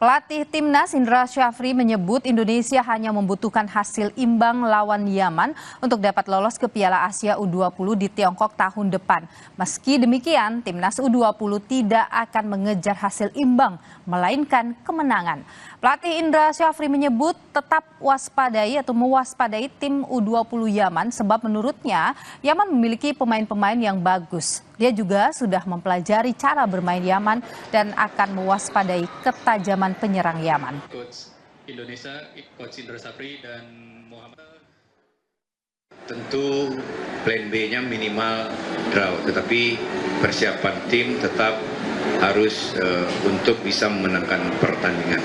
Pelatih Timnas Indra Syafri menyebut Indonesia hanya membutuhkan hasil imbang lawan Yaman untuk dapat lolos ke Piala Asia U20 di Tiongkok tahun depan. Meski demikian, Timnas U20 tidak akan mengejar hasil imbang, melainkan kemenangan. Pelatih Indra Syafri menyebut tetap mewaspadai tim U20 Yaman sebab menurutnya Yaman memiliki pemain-pemain yang bagus. Dia juga sudah mempelajari cara bermain Yaman dan akan mewaspadai ketajaman penyerang Yaman. Coach Indonesia, Coach Indra Syafri dan Muhammad. Tentu plan B-nya minimal draw, tetapi persiapan tim tetap harus untuk bisa memenangkan pertandingan.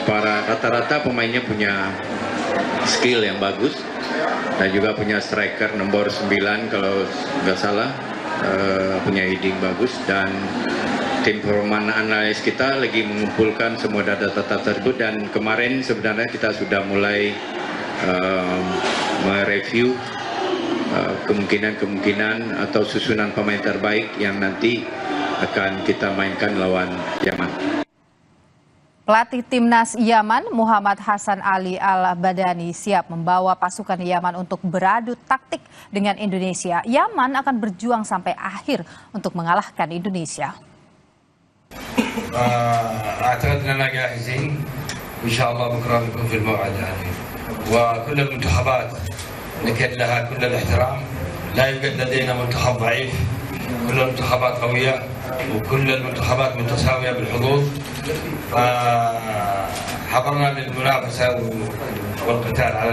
Para rata-rata pemainnya punya skill yang bagus dan juga punya striker nomor 9 kalau nggak salah, punya heading bagus, dan tim permainan analis kita lagi mengumpulkan semua data-data tersebut, dan kemarin sebenarnya kita sudah mulai mereview kemungkinan atau susunan pemain terbaik yang nanti akan kita mainkan lawan Yaman. Pelatih Timnas Yaman, Muhammad Hassan Ali Al-Badani, siap membawa pasukan Yaman untuk beradu taktik dengan Indonesia. Yaman akan berjuang sampai akhir untuk mengalahkan Indonesia. أعتقد أننا جاهزين وإن شاء الله بكرة نكون في الموعد يعني وكل المنتخبات نكد لها كل الاحترام لا يوجد لدينا منتخب ضعيف كل المنتخبات قوية وكل المنتخبات متساوية بالحظوظ حضرنا للمنافسة والقتال على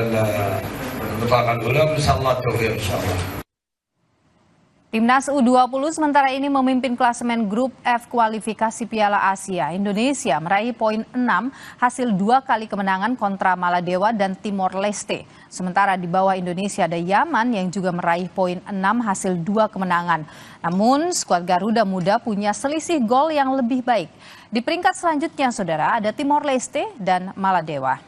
البطاقة الأولى ونسأل الله التوفيق إن شاء الله. Timnas U20 sementara ini memimpin klasemen grup F kualifikasi Piala Asia. Indonesia meraih poin 6 hasil 2 kali kemenangan kontra Maladewa dan Timor Leste. Sementara di bawah Indonesia ada Yaman yang juga meraih poin 6 hasil 2 kemenangan. Namun skuad Garuda Muda punya selisih gol yang lebih baik. Di peringkat selanjutnya saudara ada Timor Leste dan Maladewa.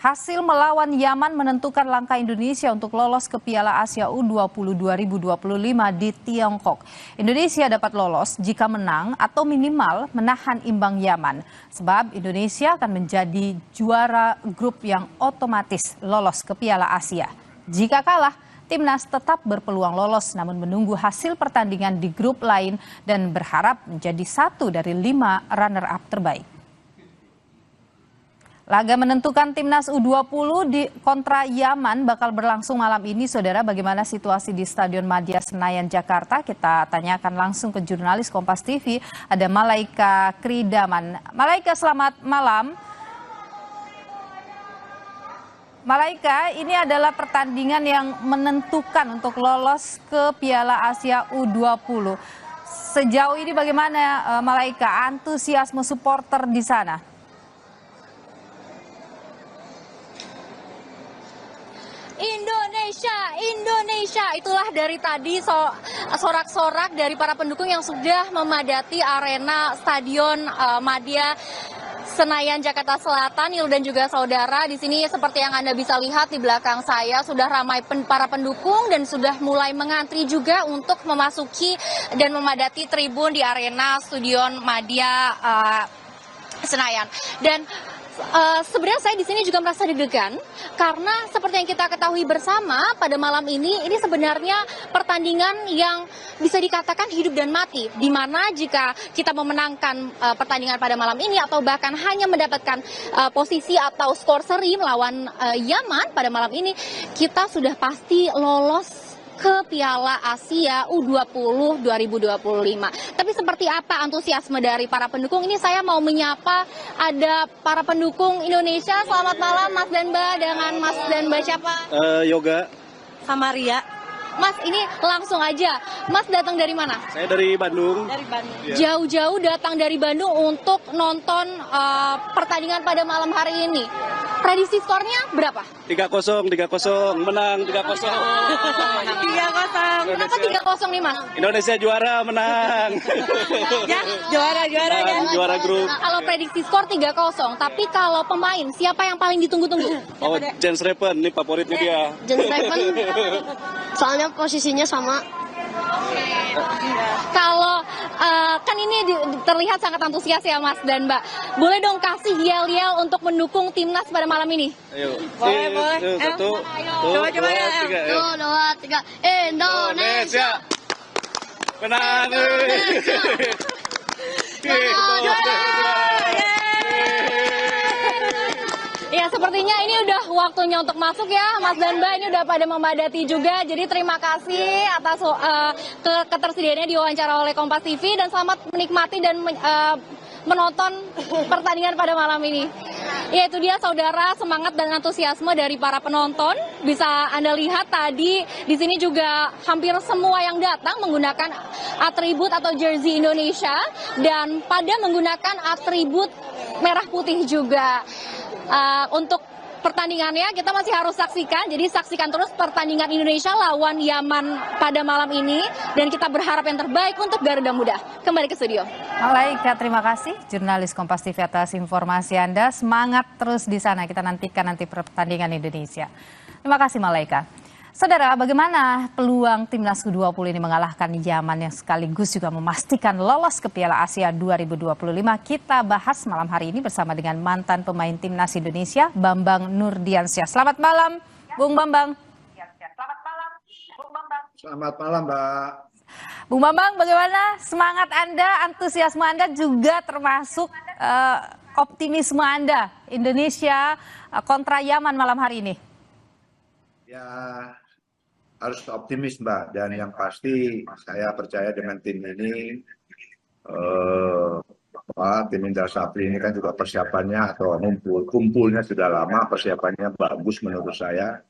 Hasil melawan Yaman menentukan langkah Indonesia untuk lolos ke Piala Asia U20 2025 di Tiongkok. Indonesia dapat lolos jika menang atau minimal menahan imbang Yaman. Sebab Indonesia akan menjadi juara grup yang otomatis lolos ke Piala Asia. Jika kalah, Timnas tetap berpeluang lolos namun menunggu hasil pertandingan di grup lain dan berharap menjadi satu dari 5 runner-up terbaik. Laga menentukan Timnas U20 di kontra Yaman bakal berlangsung malam ini, saudara. Bagaimana situasi di Stadion Madia Senayan, Jakarta? Kita tanyakan langsung ke jurnalis Kompas TV, ada Malaika Kridaman. Malaika, selamat malam. Malaika, ini adalah pertandingan yang menentukan untuk lolos ke Piala Asia U20. Sejauh ini bagaimana, Malaika, antusiasme supporter di sana? Indonesia, itulah dari tadi sorak-sorak dari para pendukung yang sudah memadati arena Stadion Madia Senayan, Jakarta Selatan. Nil dan juga saudara, di sini seperti yang Anda bisa lihat di belakang saya sudah ramai para pendukung dan sudah mulai mengantri juga untuk memasuki dan memadati tribun di arena Stadion Madia Senayan. Dan sebenarnya saya di sini juga merasa deg-degan karena seperti yang kita ketahui bersama pada malam ini sebenarnya pertandingan yang bisa dikatakan hidup dan mati, di mana jika kita memenangkan pertandingan pada malam ini atau bahkan hanya mendapatkan posisi atau skor seri melawan Yaman pada malam ini, kita sudah pasti lolos ke Piala Asia U20 2025. Tapi seperti apa antusiasme dari para pendukung? Ini saya mau menyapa ada para pendukung Indonesia. Selamat malam Mas dan Mbak, dengan Mas dan Mbak siapa? Yoga. Sama Ria. Mas, ini langsung aja. Mas datang dari mana? Saya dari Bandung. Dari Bandung. Ya. Jauh-jauh datang dari Bandung untuk nonton pertandingan pada malam hari ini. Prediksi skornya berapa? 3-0, menang 3-0. 3-0. Kenapa 3-0 nih Mas? Indonesia juara, menang. Ya, juara ya. Juara grup. Kalau prediksi skor 3-0, tapi kalau pemain siapa yang paling ditunggu-tunggu? Oh, Jens Reven, ini favoritnya dia. Jens Reven. Soalnya posisinya sama. Kalau kan ini terlihat sangat antusias ya Mas dan Mbak. Boleh dong kasih yel-yel untuk mendukung timnas pada malam ini? Ayo. Boleh. Satu. Coba ya. Tiga. Dua, tiga. Indonesia. Menang. Ya, sepertinya ini udah waktunya untuk masuk ya, Mas dan Mbak. Ini udah pada memadati juga. Jadi terima kasih atas ketersediaannya diwawancara oleh Kompas TV dan selamat menikmati dan menonton pertandingan pada malam ini. Ya, itu dia saudara, semangat dan antusiasme dari para penonton. Bisa Anda lihat tadi di sini juga hampir semua yang datang menggunakan atribut atau jersey Indonesia dan pada menggunakan atribut merah putih juga. Untuk pertandingannya kita masih harus saksikan, jadi saksikan terus pertandingan Indonesia lawan Yaman pada malam ini dan kita berharap yang terbaik untuk Garuda Muda. Kembali ke studio. Malaika, terima kasih jurnalis Kompas TV atas informasi Anda. Semangat terus di sana, kita nantikan nanti pertandingan Indonesia. Terima kasih Malaika. Saudara, bagaimana peluang timnas U20 ini mengalahkan Yaman yang sekaligus juga memastikan lolos ke Piala Asia 2025? Kita bahas malam hari ini bersama dengan mantan pemain timnas Indonesia, Bambang Nurdiansyah. Selamat malam, Bung Bambang. Selamat malam, Mbak. Bung Bambang, bagaimana semangat Anda, antusiasme Anda juga termasuk optimisme Anda Indonesia kontra Yaman malam hari ini? Ya, harus optimis, Mbak. Dan yang pasti saya percaya dengan tim ini, tim Indra Safri ini kan juga persiapannya atau kumpulnya sudah lama, persiapannya bagus menurut saya.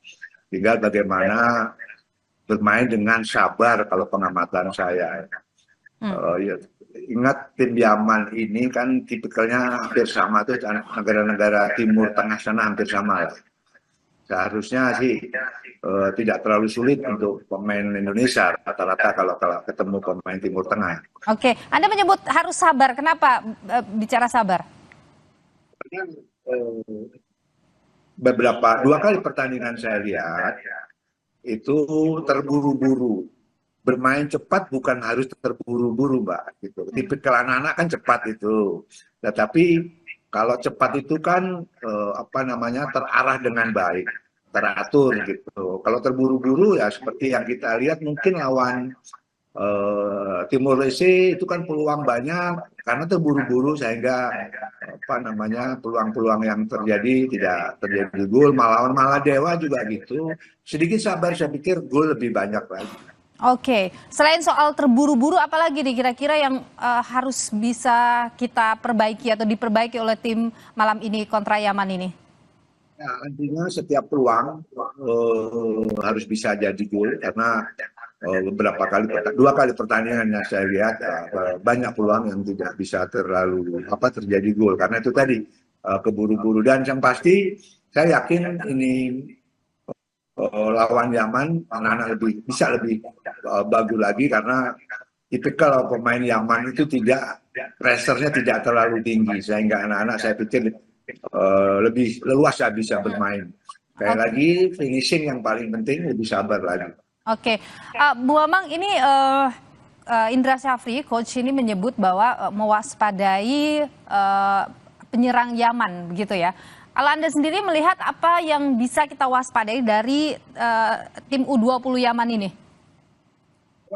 Tinggal bagaimana bermain dengan sabar kalau pengamatan saya. Ya, ingat tim Yaman ini kan tipikalnya hampir sama tuh, negara-negara Timur Tengah sana hampir sama lah. Seharusnya sih tidak terlalu sulit untuk pemain Indonesia rata-rata kalau ketemu pemain Timur Tengah. Oke, Anda menyebut harus sabar. Kenapa bicara sabar? Dua kali pertandingan saya lihat itu terburu-buru. Bermain cepat bukan harus terburu-buru, Mbak. Gitu. Tipikal anak-anak kan cepat itu. Tetapi kalau cepat itu kan terarah dengan baik, teratur gitu. Kalau terburu-buru ya seperti yang kita lihat mungkin lawan Timor Leste itu kan peluang banyak karena terburu-buru sehingga peluang-peluang yang terjadi tidak terjadi gol. Malah Dewa juga gitu. Sedikit sabar, saya pikir gol lebih banyak lagi. Oke, selain soal terburu-buru, apalagi nih kira-kira yang harus bisa kita perbaiki atau diperbaiki oleh tim malam ini kontra Yaman ini? Ya, artinya setiap peluang harus bisa jadi gol karena dua kali pertandingannya saya lihat banyak peluang yang tidak bisa terjadi gol karena itu tadi keburu-buru. Dan yang pasti saya yakin ini lawan Yaman anak-anak bisa lebih bagus lagi karena tipikal pemain Yaman itu pressure-nya tidak terlalu tinggi sehingga anak-anak saya pikir lebih leluasa bisa bermain. Sekali lagi finishing yang paling penting, lebih sabar lagi. Oke, Bu Amang, ini Indra Syafri, coach ini menyebut bahwa mewaspadai penyerang Yaman begitu ya. Kalau Anda sendiri melihat apa yang bisa kita waspadai dari tim U20 Yaman ini?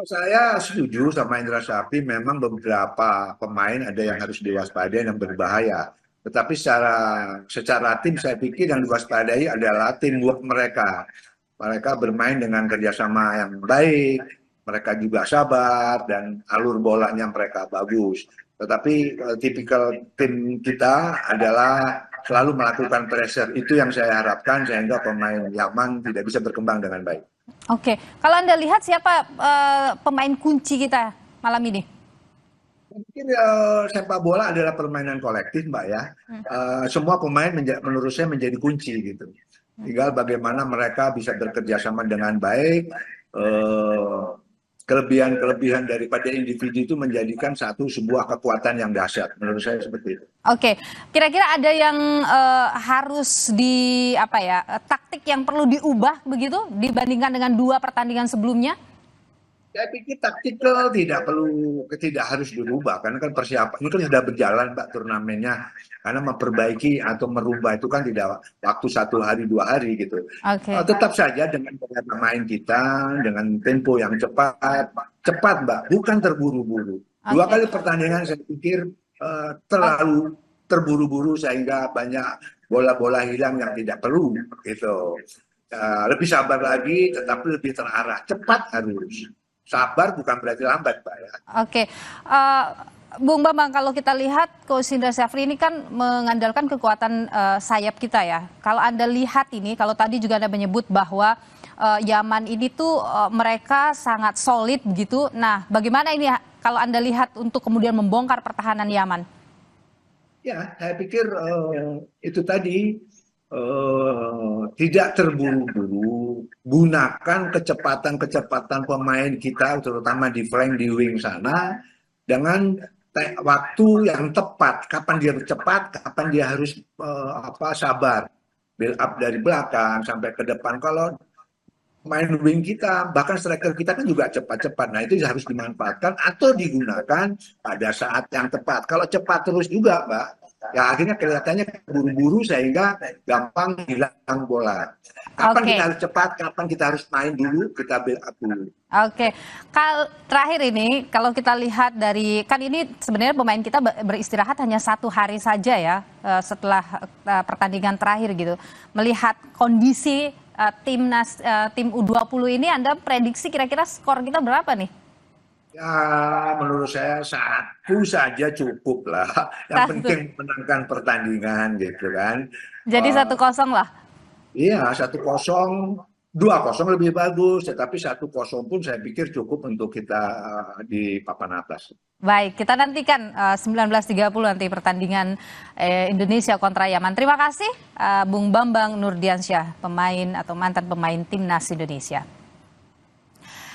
Saya setuju sama Indra Syafri, memang beberapa pemain ada yang harus diwaspadai yang berbahaya. Tetapi secara tim saya pikir yang diwaspadai adalah teamwork mereka. Mereka bermain dengan kerjasama yang baik, mereka juga sabar dan alur bolanya mereka bagus. Tetapi tipikal tim kita adalah selalu melakukan pressure. Itu yang saya harapkan sehingga pemain Yaman tidak bisa berkembang dengan baik. Oke, kalau Anda lihat siapa pemain kunci kita malam ini? Mungkin sepak bola adalah permainan kolektif, Mbak ya. Semua pemain menurut saya menjadi kunci gitu. Tinggal bagaimana mereka bisa bekerja sama dengan baik. Kelebihan-kelebihan daripada individu itu menjadikan sebuah kekuatan yang dahsyat. Menurut saya seperti itu. Oke, kira-kira ada yang harus taktik yang perlu diubah begitu dibandingkan dengan dua pertandingan sebelumnya? Saya pikir taktikal tidak harus dirubah karena kan persiapan ini kan sudah berjalan Mbak turnamennya, karena memperbaiki atau merubah itu kan tidak waktu 1 hari 2 hari gitu. Oke. Tetap saja dengan gaya main kita dengan tempo yang cepat Mbak, bukan terburu-buru. 2 kali pertandingan saya pikir terlalu terburu-buru sehingga banyak bola-bola hilang yang tidak perlu gitu. Lebih sabar lagi tetapi lebih terarah, cepat harus. Sabar bukan berarti lambat, Pak ya. Oke, Bung Bambang, kalau kita lihat Coach Indra Syafri ini kan mengandalkan kekuatan sayap kita ya. Kalau Anda lihat ini, kalau tadi juga Anda menyebut bahwa Yaman ini tuh mereka sangat solid begitu. Nah, bagaimana ini kalau Anda lihat untuk kemudian membongkar pertahanan Yaman? Ya, saya pikir itu tadi tidak terburu-buru, gunakan kecepatan pemain kita terutama di flank di wing sana dengan waktu yang tepat, kapan dia cepat, kapan dia harus sabar, build up dari belakang sampai ke depan. Kalau main wing kita, bahkan striker kita kan juga cepat-cepat. Nah itu harus dimanfaatkan atau digunakan pada saat yang tepat. Kalau cepat terus juga, Mbak, ya akhirnya kelihatannya buru-buru sehingga gampang hilang bola. Kapan kita harus cepat, kapan kita harus main dulu, kita build up dulu. Oke, terakhir ini kalau kita lihat dari, kan ini sebenarnya pemain kita beristirahat hanya 1 hari saja ya setelah pertandingan terakhir gitu. Melihat kondisi tim U20 ini, Anda prediksi kira-kira skor kita berapa nih? Ya, menurut saya 1 saja cukup lah. Yang penting menangkan pertandingan gitu kan. Jadi 1-0 lah? Iya, 1-0, 2-0 lebih bagus. Tetapi 1-0 pun saya pikir cukup untuk kita di papan atas. Baik, kita nantikan 19.30 nanti pertandingan Indonesia kontra Yaman. Terima kasih Bung Bambang Nurdiansyah, pemain atau mantan pemain Timnas Indonesia.